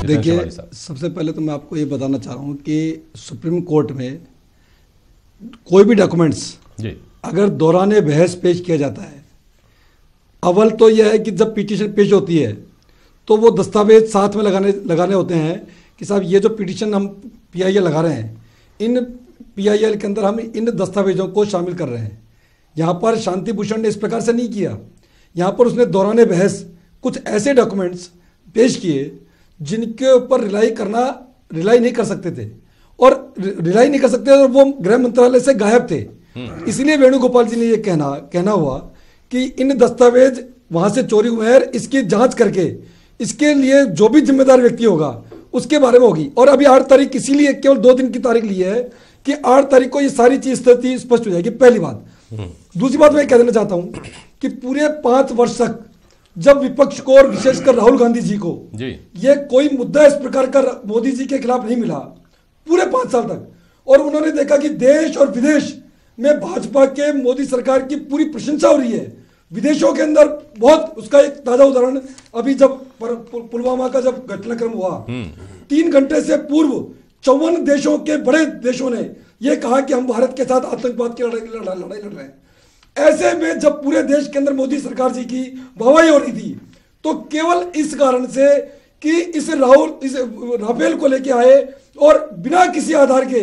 देखिए, सबसे पहले तो मैं आपको ये बताना चाह रहा हूँ कि सुप्रीम कोर्ट में कोई भी डॉक्यूमेंट्स अगर दौरान बहस पेश किया जाता है, अव्वल तो यह है कि जब पिटीशन पेश होती है तो वो दस्तावेज साथ में लगाने होते हैं कि साहब ये जो पिटीशन हम पीआईएल लगा रहे हैं, इन पीआईएल के अंदर हम इन दस्तावेजों को शामिल कर रहे हैं। यहाँ पर शांति भूषण ने इस प्रकार से नहीं किया। यहाँ पर उसने दौरान बहस कुछ ऐसे डॉक्यूमेंट्स पेश किए जिनके ऊपर रिलाई नहीं कर सकते थे और वो गृह मंत्रालय से गायब थे। इसलिए वेणुगोपाल जी ने ये कहना हुआ कि इन दस्तावेज वहां से चोरी हुए हैं, इसकी जांच करके इसके लिए जो भी जिम्मेदार व्यक्ति होगा उसके बारे में होगी। और अभी 8 तारीख इसीलिए केवल 2 दिन की तारीख ली है कि 8 तारीख को ये सारी चीज स्थिति स्पष्ट हो जाएगी, पहली बात। दूसरी बात मैं कह देना चाहता हूं कि पूरे 5 वर्ष तक जब विपक्ष को और विशेषकर राहुल गांधी जी को ये कोई मुद्दा इस प्रकार का मोदी जी के खिलाफ नहीं मिला पूरे 5 साल तक, और उन्होंने देखा कि देश और विदेश में भाजपा के मोदी सरकार की पूरी प्रशंसा हो रही है। विदेशों के अंदर बहुत, उसका एक ताजा उदाहरण अभी जब पुलवामा का जब घटनाक्रम हुआ 3 घंटे से पूर्व 54 देशों के बड़े देशों ने यह कहा कि हम भारत के साथ आतंकवाद की लड़ाई लड़ रहे हैं। ऐसे में जब पूरे देश के अंदर मोदी सरकार जी की वाहवाही हो रही थी तो केवल इस कारण से कि इस राफेल को लेके आए और बिना किसी आधार के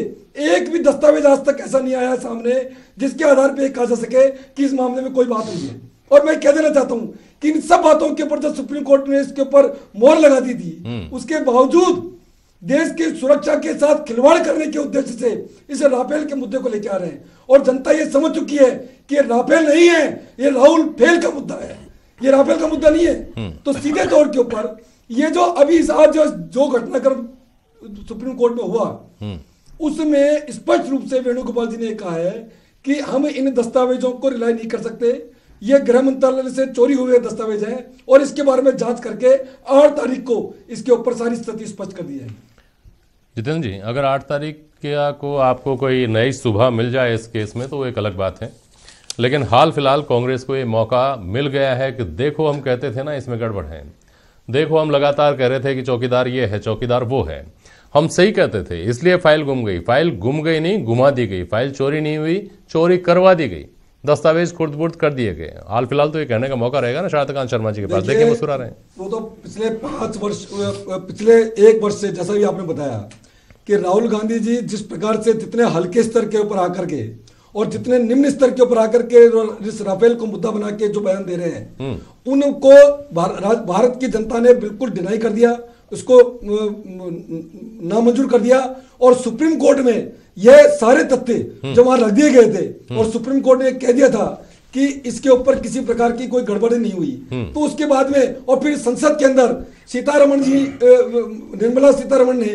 एक भी दस्तावेज आज तक ऐसा नहीं आया सामने जिसके आधार पे कहा जा सके कि इस मामले में कोई बात नहीं है। और मैं कह देना चाहता हूं कि इन सब बातों के ऊपर जब सुप्रीम कोर्ट ने इसके ऊपर मोहर लगा दी थी, उसके बावजूद देश की सुरक्षा के साथ खिलवाड़ करने के उद्देश्य से इस राफेल के मुद्दे को लेकर आ रहे हैं। और जनता ये समझ चुकी है कि ये राफेल नहीं है, ये राहुल फेल का मुद्दा है, ये राफेल का मुद्दा नहीं है। तो सीधे तौर के ऊपर ये जो अभी आज जो घटनाक्रम सुप्रीम कोर्ट में हुआ उसमें स्पष्ट रूप से वेणुगोपाल जी ने कहा है कि हम इन दस्तावेजों को रिलाई नहीं कर सकते, ये गृह मंत्रालय से चोरी हुए दस्तावेज हैं और इसके बारे में जांच करके 8 तारीख को इसके ऊपर सारी स्थिति स्पष्ट कर दी जाएगी। जितेंद्र जी, अगर 8 तारीख को आपको कोई नई सुबह मिल जाए इस केस में तो वो एक अलग बात है, लेकिन हाल फिलहाल कांग्रेस को ये मौका मिल गया है कि देखो हम कहते थे ना इसमें गड़बड़ है, देखो हम लगातार कह रहे थे कि चौकीदार ये है, चौकीदार वो है, हम सही कहते थे, इसलिए फाइल गुम गई। फाइल गुम गई नहीं, घुमा दी गई। फाइल चोरी नहीं हुई, चोरी करवा दी गई। दस्तावेज खुर्द-बुर्द कर दिए गए। हाल फिलहाल तो ये कहने का मौका रहेगा ना शारदाकांत शर्मा जी के पास, देखिए मुस्कुरा रहे हैं। वो तो पिछले 1 वर्ष से जैसा भी आपने बताया कि राहुल गांधी जी जिस प्रकार से जितने हल्के स्तर के ऊपर आकर के और जितने निम्न स्तर के ऊपर आकर के इस राफेल को मुद्दा बना के जो बयान दे रहे हैं उनको भारत की जनता ने बिल्कुल डिनाई कर दिया, उसको नामंजूर कर दिया। और सुप्रीम कोर्ट में यह सारे तथ्य जो वहां रख दिए गए थे और सुप्रीम कोर्ट ने कह दिया था कि इसके ऊपर किसी प्रकार की कोई गड़बड़ी नहीं हुई। तो उसके बाद में और फिर संसद के अंदर सीतारमण जी, निर्मला सीतारमण ने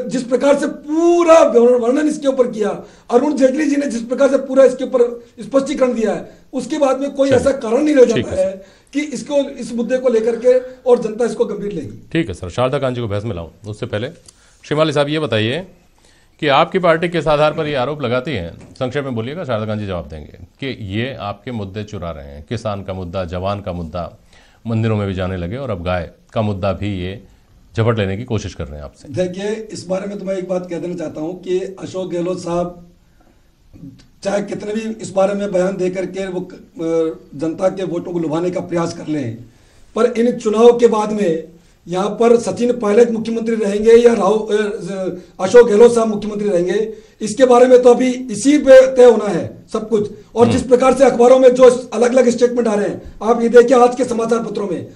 जिस प्रकार से पूरा वर्णन इसके ऊपर किया, अरुण जेटली जी ने जिस प्रकार से पूरा इसके ऊपर स्पष्टीकरण दिया है, उसके बाद में कोई ऐसा कारण नहीं रह जाता है कि इसको इस मुद्दे को लेकर के और जनता इसको गंभीर लेगी। ठीक है सर, शारदाकांत जी को बहस में लाऊं उससे पहले श्रीमाली साहब ये बताइए कि आपकी पार्टी किस आधार पर ये आरोप लगाती है, संक्षेप में बोलिएगा, शारदाकांत जी जवाब देंगे, कि ये आपके मुद्दे चुरा रहे हैं। किसान का मुद्दा, जवान का मुद्दा मंदिरों में भी जाने लगे और अब गाय का मुद्दा भी ये झपट लेने की कोशिश कर रहे हैं आपसे। देखिए, इस बारे में तो मैं एक बात कह देना चाहता हूं कि अशोक गहलोत साहब चाहे कितने भी इस बारे में बयान दे करके वो जनता के वोटों को लुभाने का प्रयास कर लें, पर इन चुनाव के बाद में यहाँ पर सचिन पायलट मुख्यमंत्री रहेंगे या अशोक गहलोत साहब मुख्यमंत्री रहेंगे, इसके बारे में तो अभी इसी पे तय होना है सब कुछ। और जिस प्रकार से अखबारों में जो अलग अलग स्टेटमेंट आ रहे हैं, आप ये देखिए आज के समाचार पत्रों में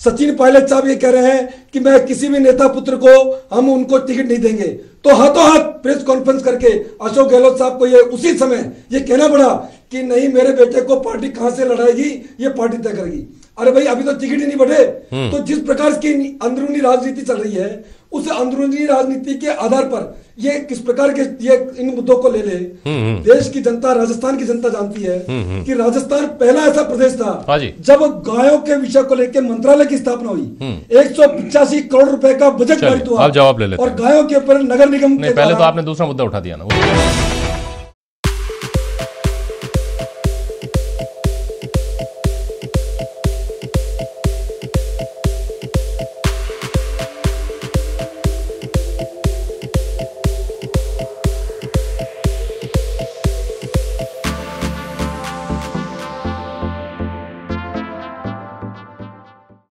सचिन पायलट साहब ये कह रहे हैं कि मैं किसी भी नेता पुत्र को हम उनको टिकट नहीं देंगे, तो हाथों हाथ प्रेस कॉन्फ्रेंस करके अशोक गहलोत साहब को ये उसी समय ये कहना पड़ा कि नहीं, मेरे बेटे को पार्टी कहां से लड़ाएगी ये पार्टी तय करेगी। अरे भाई, अभी तो टिकट ही नहीं बढ़े। तो जिस प्रकार की अंदरूनी राजनीति चल रही है, उस अंदरूनी राजनीति के आधार पर ये किस प्रकार के ये इन मुद्दों को ले ले, देश की जनता, राजस्थान की जनता जानती है कि राजस्थान पहला ऐसा प्रदेश था जब गायों के विषय को लेकर मंत्रालय की स्थापना हुई। 185 करोड़ रुपए का बजट पारित हुआ और गायों के ऊपर नगर निगम पहले तो आपने दूसरा मुद्दा उठा दिया ना।